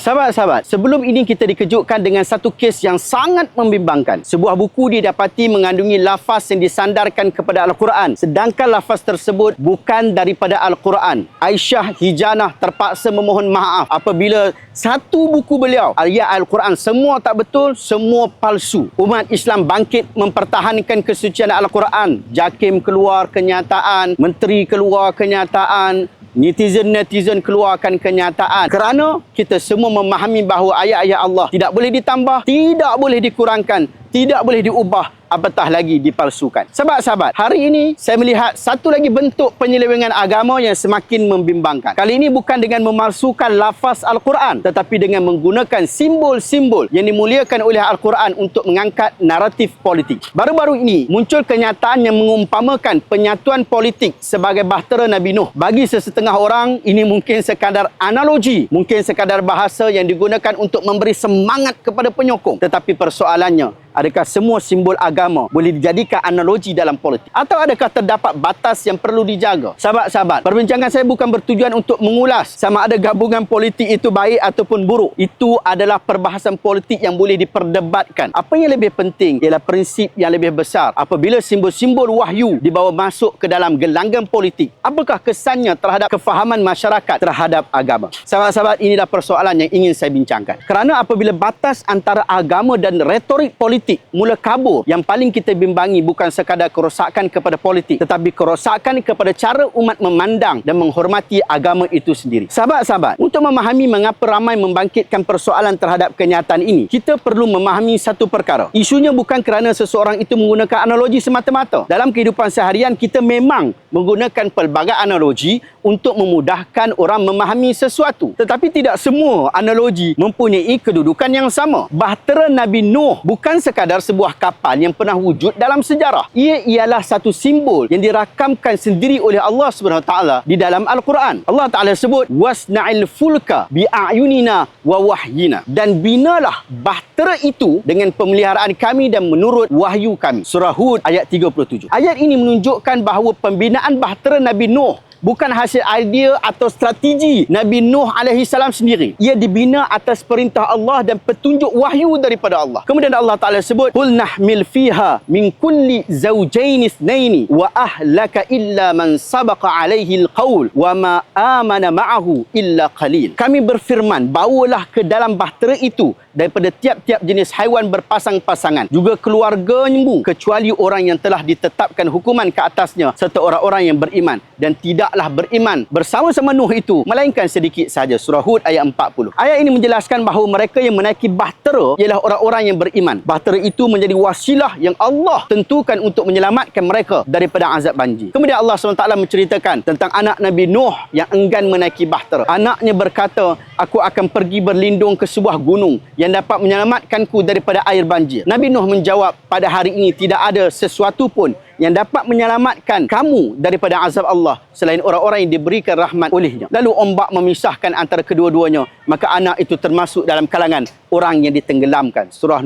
Sahabat-sahabat, sebelum ini kita dikejutkan dengan satu kes yang sangat membimbangkan. Sebuah buku didapati mengandungi lafaz yang disandarkan kepada Al-Quran, sedangkan lafaz tersebut bukan daripada Al-Quran. Aisyah Hijanah terpaksa memohon maaf apabila satu buku beliau, ayat Al-Quran, semua tak betul, semua palsu. Umat Islam bangkit mempertahankan kesucian Al-Quran. JAKIM keluar kenyataan, menteri keluar kenyataan, netizen keluarkan kenyataan, kerana kita semua memahami bahawa ayat-ayat Allah tidak boleh ditambah, tidak boleh dikurangkan, tidak boleh diubah, apatah lagi dipalsukan. Sahabat-sahabat, hari ini saya melihat satu lagi bentuk penyelewengan agama yang semakin membimbangkan. Kali ini bukan dengan memalsukan lafaz Al-Quran, tetapi dengan menggunakan simbol-simbol yang dimuliakan oleh Al-Quran untuk mengangkat naratif politik. Baru-baru ini muncul kenyataan yang mengumpamakan penyatuan politik sebagai bahtera Nabi Nuh. Bagi sesetengah orang, ini mungkin sekadar analogi, mungkin sekadar bahasa yang digunakan untuk memberi semangat kepada penyokong. Tetapi persoalannya, adakah semua simbol agama boleh dijadikan analogi dalam politik? Atau adakah terdapat batas yang perlu dijaga? Sahabat-sahabat, perbincangan saya bukan bertujuan untuk mengulas sama ada gabungan politik itu baik ataupun buruk. Itu adalah perbahasan politik yang boleh diperdebatkan. Apa yang lebih penting ialah prinsip yang lebih besar. Apabila simbol-simbol wahyu dibawa masuk ke dalam gelanggang politik, apakah kesannya terhadap kefahaman masyarakat terhadap agama? Sahabat-sahabat, inilah persoalan yang ingin saya bincangkan. Kerana apabila batas antara agama dan retorik politik mula kabur, yang paling kita bimbangi bukan sekadar kerosakan kepada politik, tetapi kerosakan kepada cara umat memandang dan menghormati agama itu sendiri. Sahabat-sahabat, untuk memahami mengapa ramai membangkitkan persoalan terhadap kenyataan ini, kita perlu memahami satu perkara. Isunya bukan kerana seseorang itu menggunakan analogi semata-mata. Dalam kehidupan seharian, kita memang menggunakan pelbagai analogi untuk memudahkan orang memahami sesuatu. Tetapi tidak semua analogi mempunyai kedudukan yang sama. Bahtera Nabi Nuh bukan sekadar sebuah kapal yang pernah wujud dalam sejarah. Ia ialah satu simbol yang dirakamkan sendiri oleh Allah SWT di dalam Al-Quran. Allah Ta'ala sebut, wasna'il fulka bi'ayunina wa wahyina. Dan binalah bahtera itu dengan pemeliharaan kami dan menurut wahyu kami. Surah Hud ayat 37. Ayat ini menunjukkan bahawa pembinaan bahtera Nabi Nuh bukan hasil idea atau strategi Nabi Nuh AS sendiri. Ia dibina atas perintah Allah dan petunjuk wahyu daripada Allah. Kemudian Allah Ta'ala sebut, qul nahmil fiha min kulli zawjayn ithnaini wa ahlaka illa man sabaqa alaihi alqaul wa ma amana ma'ahu illa qalil. Kami berfirman, bawalah ke dalam bahtera itu daripada tiap-tiap jenis haiwan berpasang-pasangan, juga keluargamu, kecuali orang yang telah ditetapkan hukuman ke atasnya serta orang-orang yang beriman, dan tidaklah beriman bersama-sama Nuh itu melainkan sedikit sahaja. Surah Hud ayat 40. Ayat ini menjelaskan bahawa mereka yang menaiki bahtera ialah orang-orang yang beriman. Bahtera itu menjadi wasilah yang Allah tentukan untuk menyelamatkan mereka daripada azab banjir. Kemudian Allah SWT menceritakan tentang anak Nabi Nuh yang enggan menaiki bahtera. Anaknya berkata, aku akan pergi berlindung ke sebuah gunung yang dapat menyelamatkanku daripada air banjir. Nabi Nuh menjawab, pada hari ini tidak ada sesuatu pun yang dapat menyelamatkan kamu daripada azab Allah selain orang-orang yang diberikan rahmat olehnya. Lalu ombak memisahkan antara kedua-duanya, maka anak itu termasuk dalam kalangan orang yang ditenggelamkan. Surah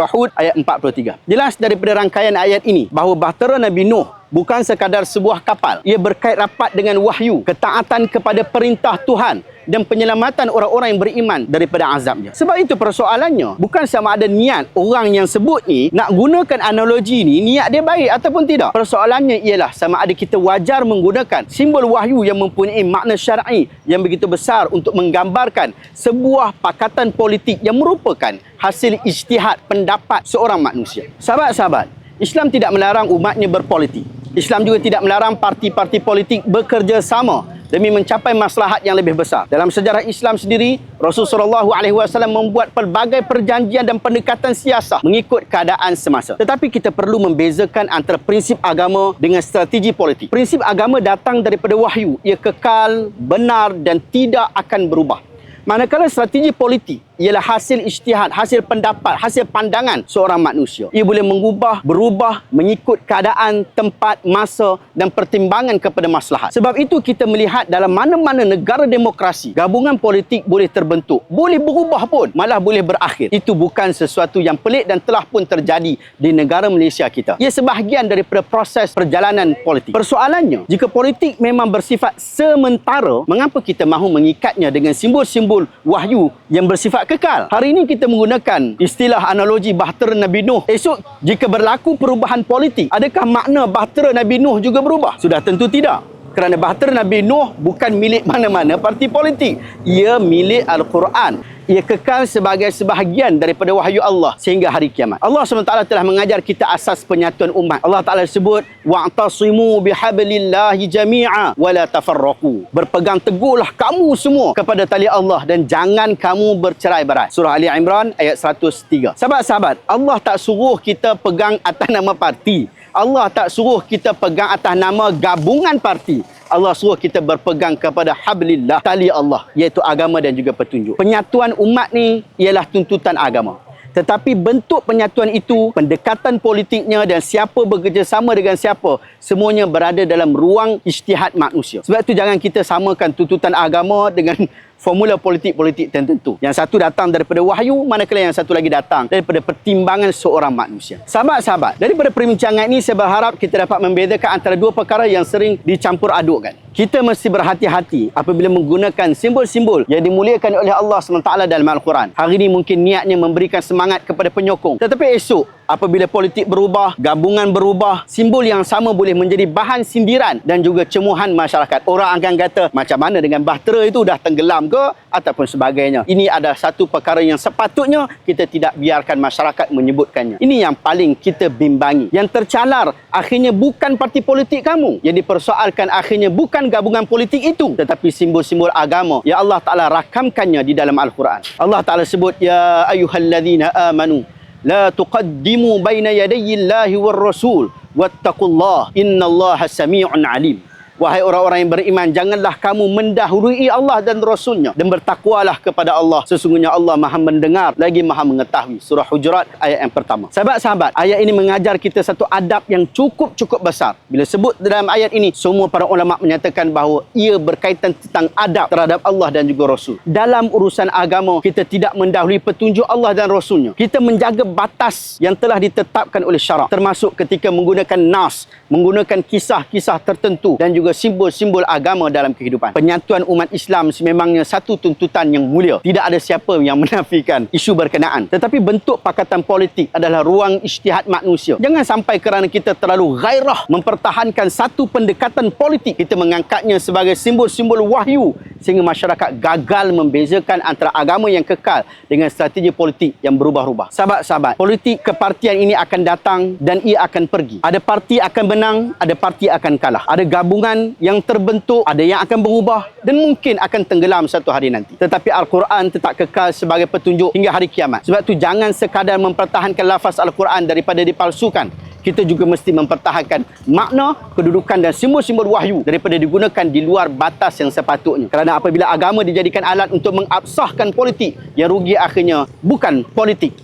Hud ayat 43. Jelas daripada rangkaian ayat ini bahawa bahtera Nabi Nuh bukan sekadar sebuah kapal. Ia berkait rapat dengan wahyu, ketaatan kepada perintah Tuhan dan penyelamatan orang-orang yang beriman daripada azabnya. Sebab itu persoalannya bukan sama ada niat orang yang sebut ni nak gunakan analogi ni, niat dia baik ataupun tidak. Persoalannya ialah sama ada kita wajar menggunakan simbol wahyu yang mempunyai makna syar'i yang begitu besar untuk menggambarkan sebuah pakatan politik yang merupakan hasil ijtihad pendapat seorang manusia. Sahabat-sahabat, Islam tidak melarang umatnya berpolitik. Islam juga tidak melarang parti-parti politik bekerjasama demi mencapai maslahat yang lebih besar. Dalam sejarah Islam sendiri, Rasulullah SAW membuat pelbagai perjanjian dan pendekatan siasah mengikut keadaan semasa. Tetapi kita perlu membezakan antara prinsip agama dengan strategi politik. Prinsip agama datang daripada wahyu. Ia kekal, benar dan tidak akan berubah. Manakala strategi politik ialah hasil ijtihad, hasil pendapat, hasil pandangan seorang manusia. Ia boleh mengubah, berubah mengikut keadaan, tempat, masa dan pertimbangan kepada maslahat. Sebab itu kita melihat dalam mana-mana negara demokrasi, gabungan politik boleh terbentuk, boleh berubah pun, malah boleh berakhir. Itu bukan sesuatu yang pelik dan telah pun terjadi di negara Malaysia kita. Ia sebahagian daripada proses perjalanan politik. Persoalannya, jika politik memang bersifat sementara, mengapa kita mahu mengikatnya dengan simbol-simbol wahyu yang bersifat kekal? Hari ini kita menggunakan istilah analogi bahtera Nabi Nuh. Esok jika berlaku perubahan politik, adakah makna bahtera Nabi Nuh juga berubah? Sudah tentu tidak. Kerana bahtera Nabi Nuh bukan milik mana-mana parti politik. Ia milik Al-Quran. Ia kekal sebagai sebahagian daripada wahyu Allah sehingga hari kiamat. Allah SWT telah mengajar kita asas penyatuan umat. Allah Ta'ala sebut, wa'tasimu bihablillahi jami'a wa la tafarraqu. Berpegang teguhlah kamu semua kepada tali Allah dan jangan kamu bercerai-berai. Surah Ali Imran ayat 103. Sahabat-sahabat, Allah tak suruh kita pegang atas nama parti. Allah tak suruh kita pegang atas nama gabungan parti. Allah suruh kita berpegang kepada hablillah, tali Allah, iaitu agama dan juga petunjuk. Penyatuan umat ni ialah tuntutan agama. Tetapi bentuk penyatuan itu, pendekatan politiknya dan siapa bekerjasama dengan siapa, semuanya berada dalam ruang ijtihad manusia. Sebab itu jangan kita samakan tuntutan agama dengan formula politik-politik tertentu. Yang satu datang daripada wahyu, manakala yang satu lagi datang daripada pertimbangan seorang manusia. Sahabat-sahabat, daripada perbincangan ini saya berharap kita dapat membedakan antara dua perkara yang sering dicampur adukkan. Kita mesti berhati-hati apabila menggunakan simbol-simbol yang dimuliakan oleh Allah SWT dalam Al-Quran. Hari ini mungkin niatnya memberikan semangat kepada penyokong. Tetapi esok, apabila politik berubah, gabungan berubah, simbol yang sama boleh menjadi bahan sindiran dan juga cemuhan masyarakat. Orang akan kata, macam mana dengan bahtera itu dah tenggelam ke ataupun sebagainya. Ini adalah satu perkara yang sepatutnya kita tidak biarkan masyarakat menyebutkannya. Ini yang paling kita bimbangi. Yang tercalar akhirnya bukan parti politik kamu. Yang dipersoalkan akhirnya bukan gabungan politik itu, tetapi simbol-simbol agama yang Allah Ta'ala rakamkannya di dalam Al-Quran. Allah Ta'ala sebut, ya ayyuhalladzina amanu la tuqaddimu baina yadayillahi war rasul wattaqullah innallaha sami'un alim. Wahai orang-orang yang beriman, janganlah kamu mendahului Allah dan Rasulnya dan bertakwalah kepada Allah. Sesungguhnya Allah Maha mendengar lagi Maha mengetahui. Surah Hujurat ayat yang pertama. Sahabat-sahabat, ayat ini mengajar kita satu adab yang cukup besar. Bila sebut dalam ayat ini, semua para ulama menyatakan bahawa ia berkaitan tentang adab terhadap Allah dan juga Rasul. Dalam urusan agama, kita tidak mendahului petunjuk Allah dan Rasulnya. Kita menjaga batas yang telah ditetapkan oleh syarak, termasuk ketika menggunakan nas, menggunakan kisah-kisah tertentu dan juga simbol-simbol agama dalam kehidupan. Penyatuan umat Islam sememangnya satu tuntutan yang mulia. Tidak ada siapa yang menafikan isu berkenaan. Tetapi bentuk pakatan politik adalah ruang ijtihad manusia. Jangan sampai kerana kita terlalu gairah mempertahankan satu pendekatan politik, kita mengangkatnya sebagai simbol-simbol wahyu sehingga masyarakat gagal membezakan antara agama yang kekal dengan strategi politik yang berubah-ubah. Sahabat-sahabat, politik kepartian ini akan datang dan ia akan pergi. Ada parti akan menang, ada parti akan kalah. Ada gabungan yang terbentuk, ada yang akan berubah dan mungkin akan tenggelam satu hari nanti. Tetapi Al-Quran tetap kekal sebagai petunjuk hingga hari kiamat. Sebab itu jangan sekadar mempertahankan lafaz Al-Quran daripada dipalsukan. Kita juga mesti mempertahankan makna, kedudukan dan simbol-simbol wahyu daripada digunakan di luar batas yang sepatutnya. Kerana apabila agama dijadikan alat untuk mengabsahkan politik, yang rugi akhirnya bukan politik.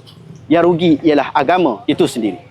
Yang rugi ialah agama itu sendiri.